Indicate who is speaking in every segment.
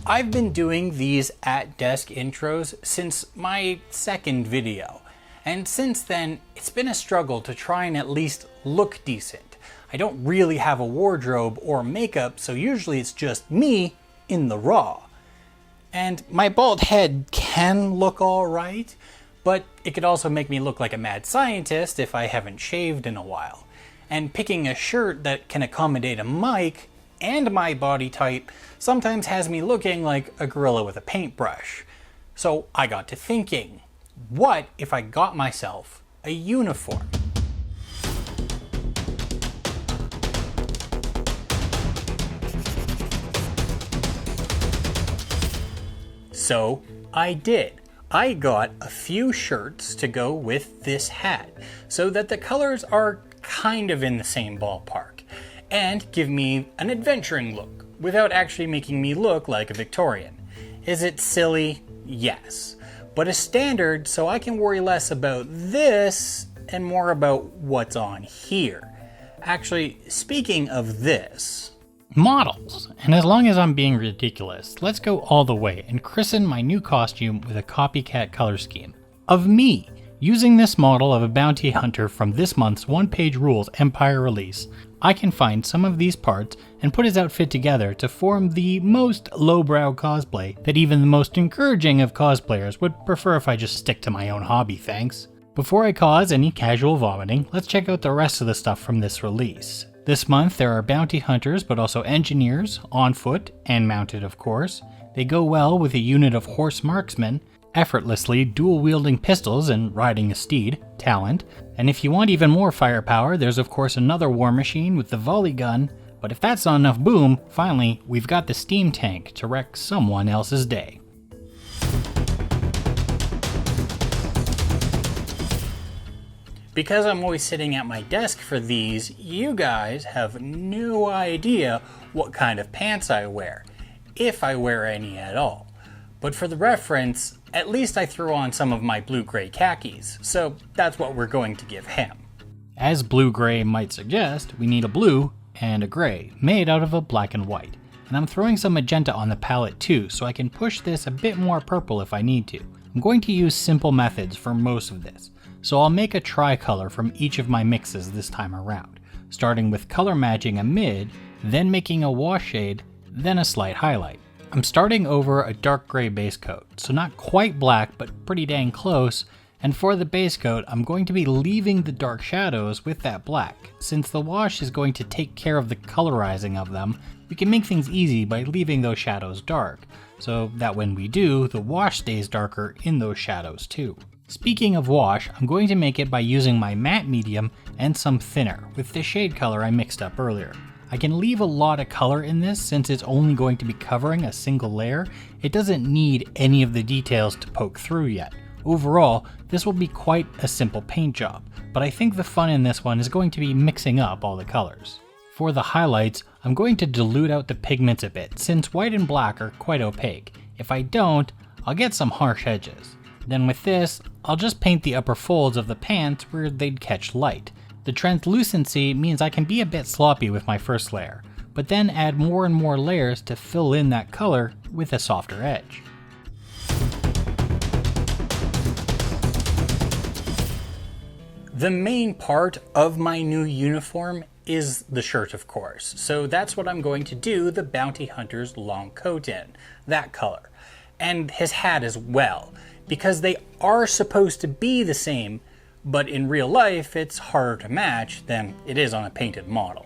Speaker 1: I've been doing these at-desk intros since my second video, and since then it's been a struggle to try and at least look decent. I don't really have a wardrobe or makeup, so usually it's just me in the raw. And my bald head can look alright, but it could also make me look like a mad scientist if I haven't shaved in a while. And picking a shirt that can accommodate a mic and my body type sometimes has me looking like a gorilla with a paintbrush. So I got to thinking, what if I got myself a uniform? So I did. I got a few shirts to go with this hat so that the colors are kind of in the same ballpark and give me an adventuring look without actually making me look like a Victorian. Is it silly? Yes. But a standard so I can worry less about this and more about what's on here. Actually, speaking of this, models. And as long as I'm being ridiculous, let's go all the way and christen my new costume with a copycat color scheme of me, using this model of a bounty hunter from this month's one-page rules Empire release. I can find some of these parts and put his outfit together to form the most lowbrow cosplay that even the most encouraging of cosplayers would prefer if I just stick to my own hobby, thanks. Before I cause any casual vomiting, let's check out the rest of the stuff from this release. This month there are bounty hunters, but also engineers, on foot and mounted of course. They go well with a unit of horse marksmen, effortlessly dual-wielding pistols and riding a steed, talent. And if you want even more firepower, there's of course another war machine with the volley gun, but if that's not enough boom, finally we've got the steam tank to wreck someone else's day. Because I'm always sitting at my desk for these, you guys have no idea what kind of pants I wear, if I wear any at all. But for the reference, at least I threw on some of my blue-gray khakis, so that's what we're going to give him. As blue-gray might suggest, we need a blue and a gray, made out of a black and white. And I'm throwing some magenta on the palette too, so I can push this a bit more purple if I need to. I'm going to use simple methods for most of this, so I'll make a tricolor from each of my mixes this time around, starting with color matching a mid, then making a wash shade, then a slight highlight. I'm starting over a dark gray base coat, so not quite black but pretty dang close, and for the base coat I'm going to be leaving the dark shadows with that black. Since the wash is going to take care of the colorizing of them, we can make things easy by leaving those shadows dark, so that when we do, the wash stays darker in those shadows too. Speaking of wash, I'm going to make it by using my matte medium and some thinner with the shade color I mixed up earlier. I can leave a lot of color in this since it's only going to be covering a single layer. It doesn't need any of the details to poke through yet. Overall, this will be quite a simple paint job, but I think the fun in this one is going to be mixing up all the colors. For the highlights, I'm going to dilute out the pigments a bit since white and black are quite opaque. If I don't, I'll get some harsh edges. Then with this, I'll just paint the upper folds of the pants where they'd catch light. The translucency means I can be a bit sloppy with my first layer, but then add more and more layers to fill in that color with a softer edge. The main part of my new uniform is the shirt, of course, so that's what I'm going to do the bounty hunter's long coat in, that color. And his hat as well, because they are supposed to be the same, but in real life it's harder to match than it is on a painted model.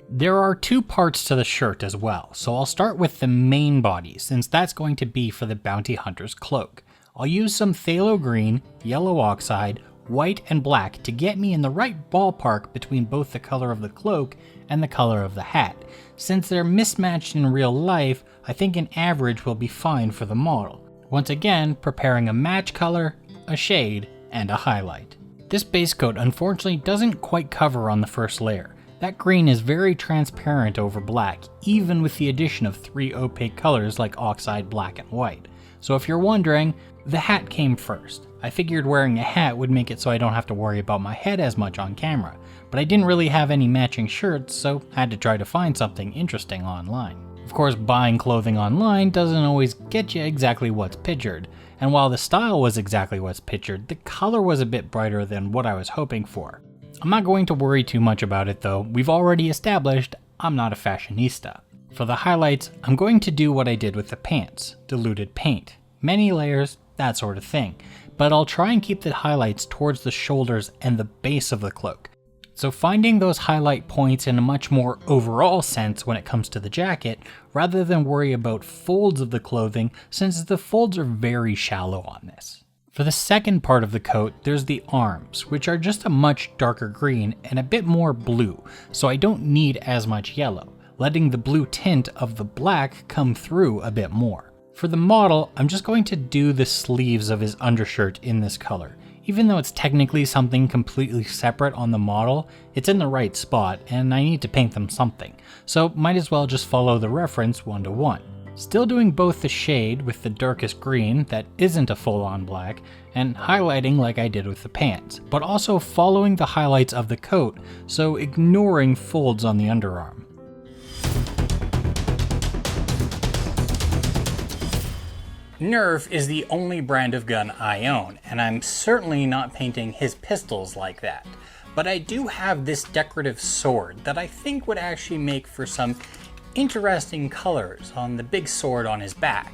Speaker 1: There are two parts to the shirt as well, so I'll start with the main body since that's going to be for the bounty hunter's cloak. I'll use some phthalo green, yellow oxide, white and black to get me in the right ballpark between both the color of the cloak and the color of the hat. Since they're mismatched in real life, I think an average will be fine for the model. Once again, preparing a match color, a shade, and a highlight. This base coat unfortunately doesn't quite cover on the first layer. That green is very transparent over black, even with the addition of 3 opaque colors like oxide, black, and white. So if you're wondering, the hat came first. I figured wearing a hat would make it so I don't have to worry about my head as much on camera, but I didn't really have any matching shirts, so had to try to find something interesting online. Of course, buying clothing online doesn't always get you exactly what's pictured, and while the style was exactly what's pictured, the color was a bit brighter than what I was hoping for. I'm not going to worry too much about it though, we've already established I'm not a fashionista. For the highlights, I'm going to do what I did with the pants, diluted paint. Many layers, that sort of thing, but I'll try and keep the highlights towards the shoulders and the base of the cloak. So finding those highlight points in a much more overall sense when it comes to the jacket, rather than worry about folds of the clothing, since the folds are very shallow on this. For the second part of the coat, there's the arms, which are just a much darker green and a bit more blue, so I don't need as much yellow, letting the blue tint of the black come through a bit more. For the model, I'm just going to do the sleeves of his undershirt in this color. Even though it's technically something completely separate on the model, it's in the right spot and I need to paint them something, so might as well just follow the reference one-to-one. Still doing both the shade with the darkest green that isn't a full-on black, and highlighting like I did with the pants, but also following the highlights of the coat, so ignoring folds on the underarm. Nerf is the only brand of gun I own, and I'm certainly not painting his pistols like that. But I do have this decorative sword that I think would actually make for some interesting colors on the big sword on his back.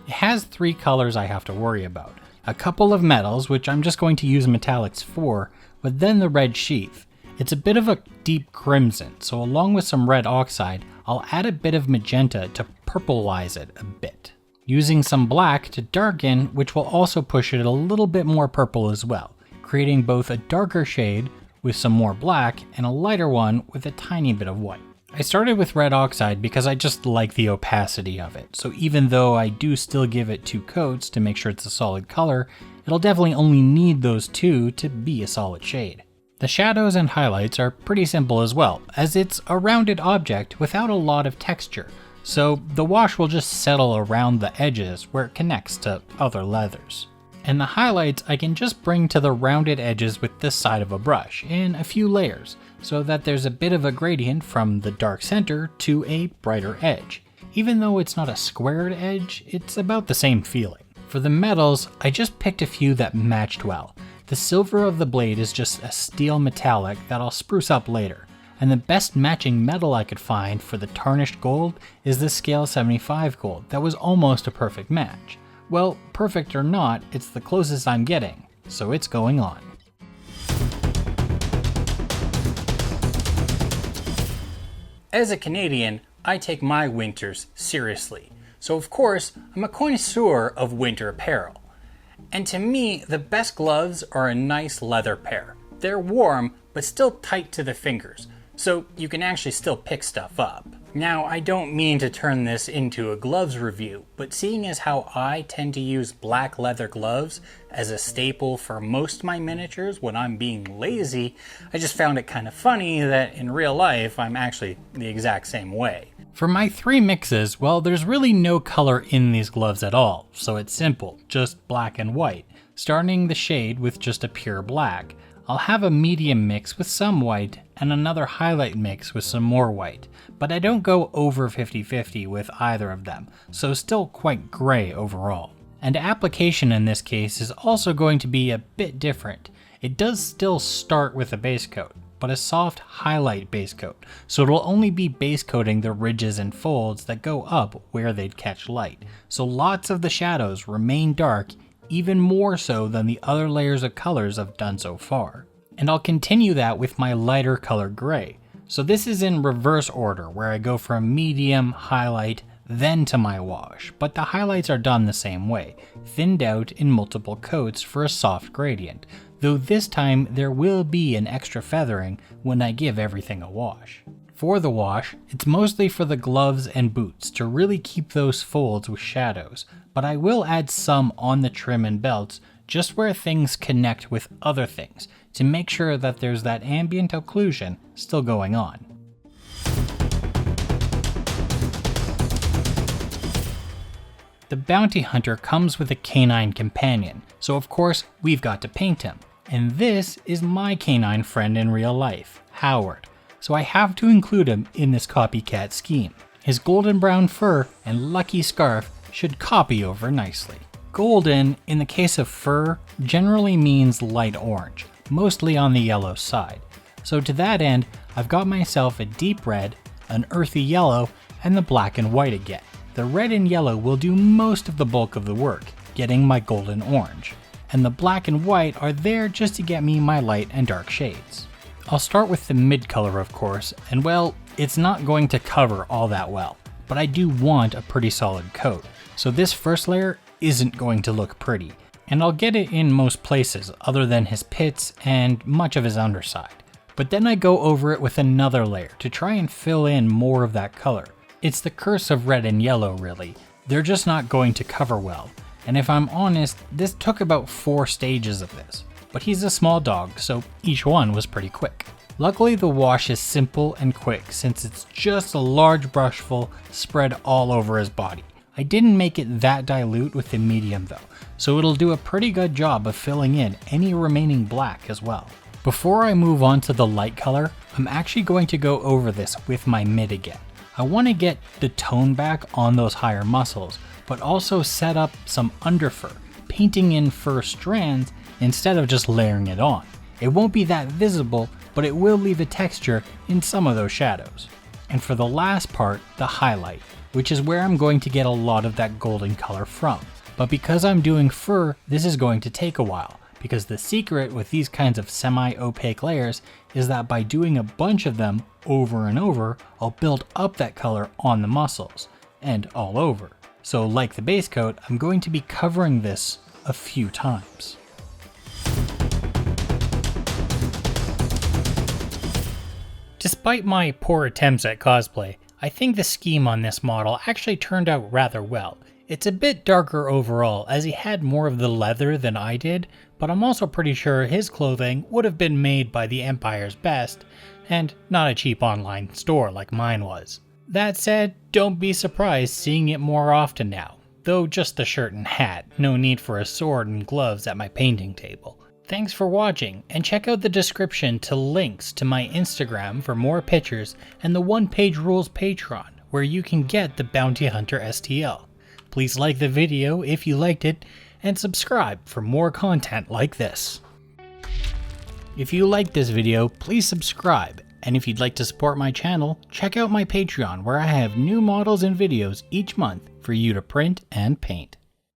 Speaker 1: It has 3 colors I have to worry about. A couple of metals, which I'm just going to use metallics for, but then the red sheath. It's a bit of a deep crimson, so along with some red oxide, I'll add a bit of magenta to purplize it a bit, using some black to darken, which will also push it a little bit more purple as well, creating both a darker shade with some more black and a lighter one with a tiny bit of white. I started with red oxide because I just like the opacity of it, so even though I do still give it 2 coats to make sure it's a solid color, it'll definitely only need those 2 to be a solid shade. The shadows and highlights are pretty simple as well, as it's a rounded object without a lot of texture, so the wash will just settle around the edges where it connects to other leathers. And the highlights I can just bring to the rounded edges with this side of a brush in a few layers, so that there's a bit of a gradient from the dark center to a brighter edge. Even though it's not a squared edge, it's about the same feeling. For the metals, I just picked a few that matched well. The silver of the blade is just a steel metallic that I'll spruce up later. And the best matching metal I could find for the tarnished gold is the scale 75 gold that was almost a perfect match. Well, perfect or not, it's the closest I'm getting, so it's going on. As a Canadian, I take my winters seriously, so of course I'm a connoisseur of winter apparel. And to me, the best gloves are a nice leather pair. They're warm, but still tight to the fingers, so you can actually still pick stuff up. Now, I don't mean to turn this into a gloves review, but seeing as how I tend to use black leather gloves as a staple for most of my miniatures when I'm being lazy, I just found it kind of funny that in real life I'm actually the exact same way. For my 3 mixes, well, there's really no color in these gloves at all, so it's simple, just black and white, starting the shade with just a pure black. I'll have a medium mix with some white and another highlight mix with some more white, but I don't go over 50-50 with either of them, so still quite gray overall. And application in this case is also going to be a bit different. It does still start with a base coat, but a soft highlight base coat, so it'll only be base coating the ridges and folds that go up where they'd catch light, so lots of the shadows remain dark, even more so than the other layers of colors I've done so far. And I'll continue that with my lighter color gray. So this is in reverse order, where I go from medium, highlight, then to my wash, but the highlights are done the same way, thinned out in multiple coats for a soft gradient, though this time there will be an extra feathering when I give everything a wash. For the wash, it's mostly for the gloves and boots to really keep those folds with shadows, but I will add some on the trim and belts just where things connect with other things to make sure that there's that ambient occlusion still going on. The bounty hunter comes with a canine companion, so of course we've got to paint him. And this is my canine friend in real life, Howard, so I have to include him in this copycat scheme. His golden brown fur and lucky scarf should copy over nicely. Golden, in the case of fur, generally means light orange, mostly on the yellow side. So to that end, I've got myself a deep red, an earthy yellow, and the black and white again. The red and yellow will do most of the bulk of the work, getting my golden orange. And the black and white are there just to get me my light and dark shades. I'll start with the mid color, of course, and well, it's not going to cover all that well, but I do want a pretty solid coat. So this first layer isn't going to look pretty, and I'll get it in most places other than his pits and much of his underside. But then I go over it with another layer to try and fill in more of that color. It's the curse of red and yellow really, they're just not going to cover well, and if I'm honest, this took about 4 stages of this. But he's a small dog, so each one was pretty quick. Luckily the wash is simple and quick since it's just a large brushful spread all over his body. I didn't make it that dilute with the medium though, so it'll do a pretty good job of filling in any remaining black as well. Before I move on to the light color, I'm actually going to go over this with my mid again. I want to get the tone back on those higher muscles, but also set up some underfur, painting in fur strands instead of just layering it on. It won't be that visible, but it will leave a texture in some of those shadows. And for the last part, the highlight, which is where I'm going to get a lot of that golden color from. But because I'm doing fur, this is going to take a while, because the secret with these kinds of semi-opaque layers is that by doing a bunch of them over and over, I'll build up that color on the muscles, and all over. So like the base coat, I'm going to be covering this a few times. Despite my poor attempts at cosplay, I think the scheme on this model actually turned out rather well. It's a bit darker overall as he had more of the leather than I did, but I'm also pretty sure his clothing would have been made by the Empire's best, and not a cheap online store like mine was. That said, don't be surprised seeing it more often now, though just the shirt and hat, no need for a sword and gloves at my painting table. Thanks for watching, and check out the description to links to my Instagram for more pictures and the One Page Rules Patreon, where you can get the Bounty Hunter STL. Please like the video if you liked it, and subscribe for more content like this. If you liked this video, please subscribe, and if you'd like to support my channel, check out my Patreon where I have new models and videos each month for you to print and paint.